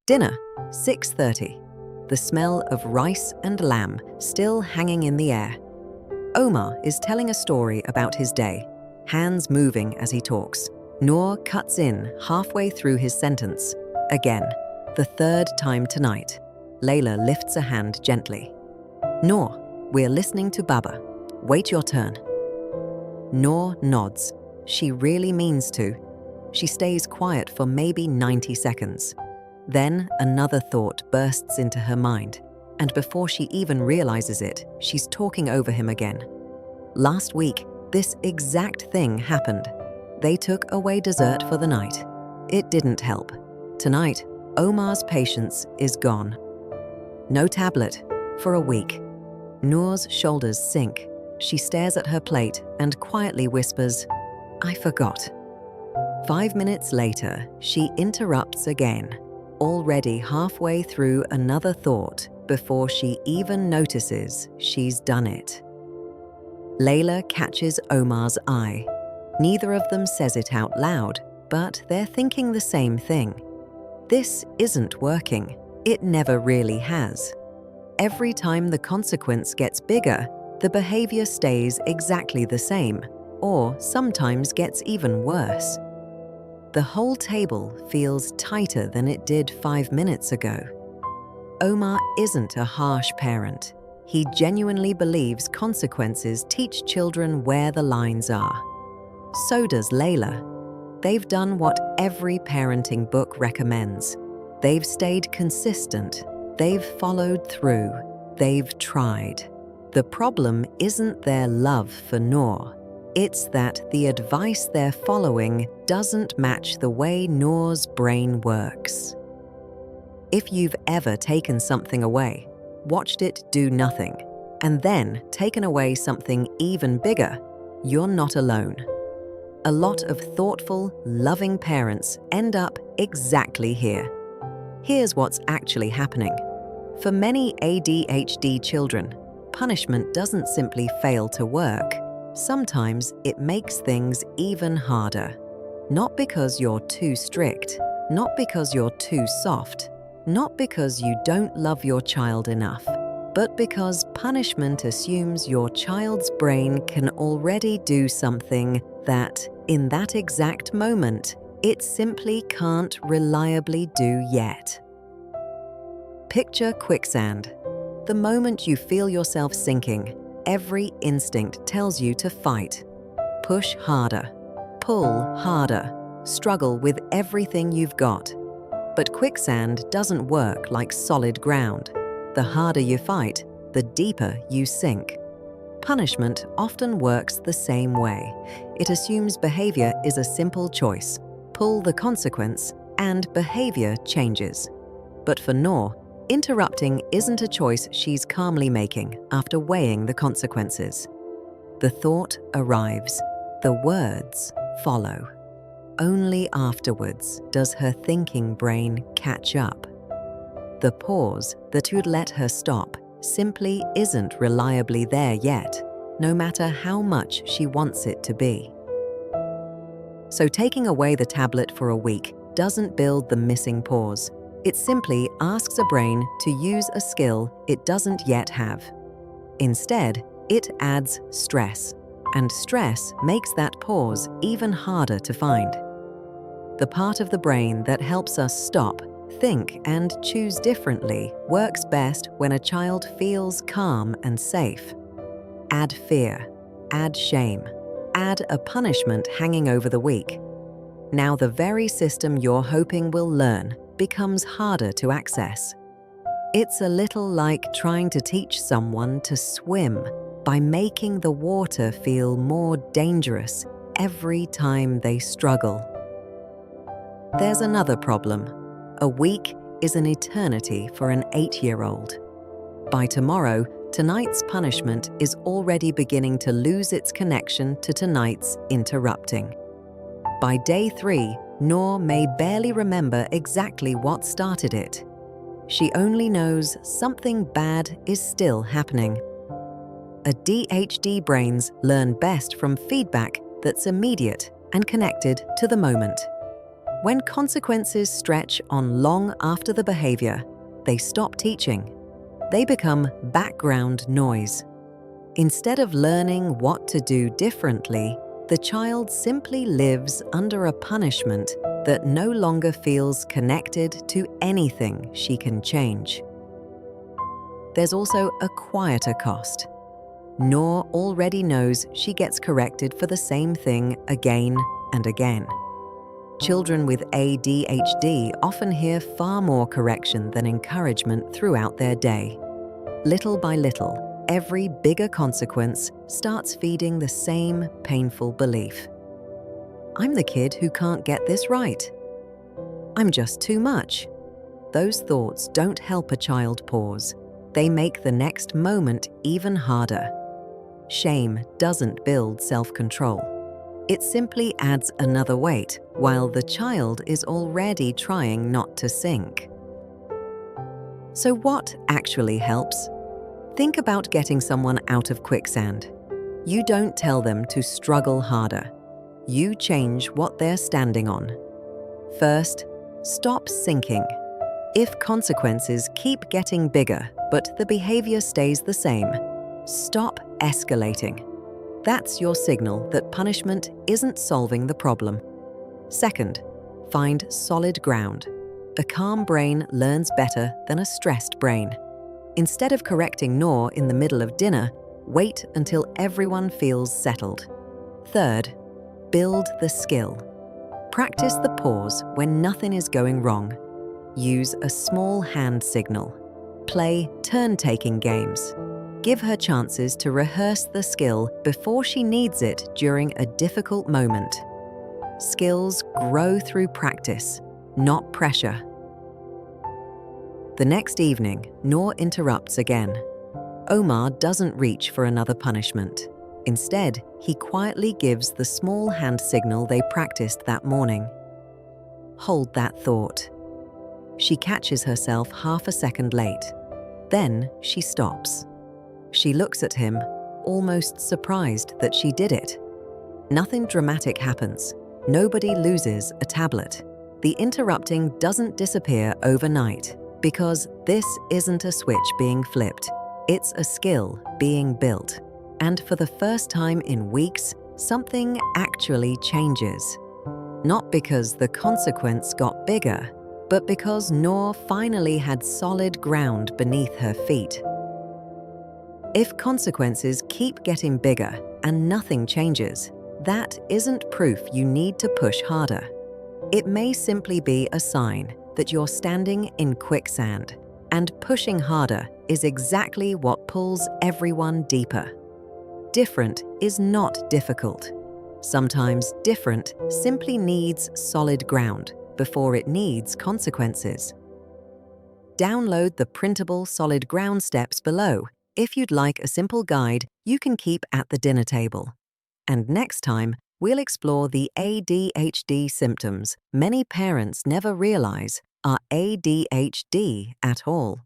Dinner, 6:30. The smell of rice and lamb still hanging in the air. Omar is telling a story about his day, hands moving as he talks. Noor cuts in halfway through his sentence. Again, the third time tonight. Layla lifts a hand gently. Noor, we're listening to Baba. Wait your turn. Noor nods. She really means to. She stays quiet for maybe 90 seconds. Then another thought bursts into her mind, and before she even realizes it, she's talking over him again. Last week, this exact thing happened. They took away dessert for the night. It didn't help. Tonight, Omar's patience is gone. No tablet for a week. Noor's shoulders sink. She stares at her plate and quietly whispers, "I forgot." 5 minutes later, she interrupts again, already halfway through another thought before she even notices she's done it. Layla catches Omar's eye. Neither of them says it out loud, but they're thinking the same thing. This isn't working. It never really has. Every time the consequence gets bigger, the behavior stays exactly the same, or sometimes gets even worse. The whole table feels tighter than it did 5 minutes ago. Omar isn't a harsh parent. He genuinely believes consequences teach children where the lines are. So does Layla. They've done what every parenting book recommends. They've stayed consistent. They've followed through. They've tried. The problem isn't their love for Noor. It's that the advice they're following doesn't match the way Noor's brain works. If you've ever taken something away, watched it do nothing, and then taken away something even bigger, you're not alone. A lot of thoughtful, loving parents end up exactly here. Here's what's actually happening. For many ADHD children, punishment doesn't simply fail to work. Sometimes it makes things even harder. Not because you're too strict, not because you're too soft, not because you don't love your child enough, but because punishment assumes your child's brain can already do something that, in that exact moment, it simply can't reliably do yet. Picture quicksand. The moment you feel yourself sinking, every instinct tells you to fight. Push harder, pull harder, struggle with everything you've got. But quicksand doesn't work like solid ground. The harder you fight, the deeper you sink. Punishment often works the same way. It assumes behavior is a simple choice. Pull the consequence, and behavior changes. But for Noor, interrupting isn't a choice she's calmly making after weighing the consequences. The thought arrives, the words follow. Only afterwards does her thinking brain catch up. The pause that would let her stop simply isn't reliably there yet, no matter how much she wants it to be. So taking away the tablet for a week doesn't build the missing pause. It simply asks a brain to use a skill it doesn't yet have. Instead, it adds stress, and stress makes that pause even harder to find. The part of the brain that helps us stop, think, and choose differently works best when a child feels calm and safe. Add fear, add shame, add a punishment hanging over the week. Now the very system you're hoping will learn becomes harder to access. It's a little like trying to teach someone to swim by making the water feel more dangerous every time they struggle. There's another problem. A week is an eternity for an 8-year-old. By tomorrow, tonight's punishment is already beginning to lose its connection to tonight's interrupting. By day 3, Noor may barely remember exactly what started it. She only knows something bad is still happening. ADHD brains learn best from feedback that's immediate and connected to the moment. When consequences stretch on long after the behavior, they stop teaching. They become background noise. Instead of learning what to do differently, the child simply lives under a punishment that no longer feels connected to anything she can change. There's also a quieter cost. Noor already knows she gets corrected for the same thing again and again. Children with ADHD often hear far more correction than encouragement throughout their day. Little by little, every bigger consequence starts feeding the same painful belief. I'm the kid who can't get this right. I'm just too much. Those thoughts don't help a child pause. They make the next moment even harder. Shame doesn't build self-control. It simply adds another weight, while the child is already trying not to sink. So what actually helps? Think about getting someone out of quicksand. You don't tell them to struggle harder. You change what they're standing on. First, stop sinking. If consequences keep getting bigger, but the behavior stays the same, stop escalating. That's your signal that punishment isn't solving the problem. Second, find solid ground. A calm brain learns better than a stressed brain. Instead of correcting Noor in the middle of dinner, wait until everyone feels settled. Third, build the skill. Practice the pause when nothing is going wrong. Use a small hand signal. Play turn-taking games. Give her chances to rehearse the skill before she needs it during a difficult moment. Skills grow through practice, not pressure. The next evening, Noor interrupts again. Omar doesn't reach for another punishment. Instead, he quietly gives the small hand signal they practiced that morning. Hold that thought. She catches herself half a second late. Then she stops. She looks at him, almost surprised that she did it. Nothing dramatic happens. Nobody loses a tablet. The interrupting doesn't disappear overnight, because this isn't a switch being flipped. It's a skill being built. And for the first time in weeks, something actually changes. Not because the consequence got bigger, but because Noor finally had solid ground beneath her feet. If consequences keep getting bigger and nothing changes, that isn't proof you need to push harder. It may simply be a sign that you're standing in quicksand, and pushing harder is exactly what pulls everyone deeper. Different is not difficult. Sometimes different simply needs solid ground before it needs consequences. Download the printable solid ground steps below if you'd like a simple guide you can keep at the dinner table. And next time, we'll explore the ADHD symptoms many parents never realize are ADHD at all.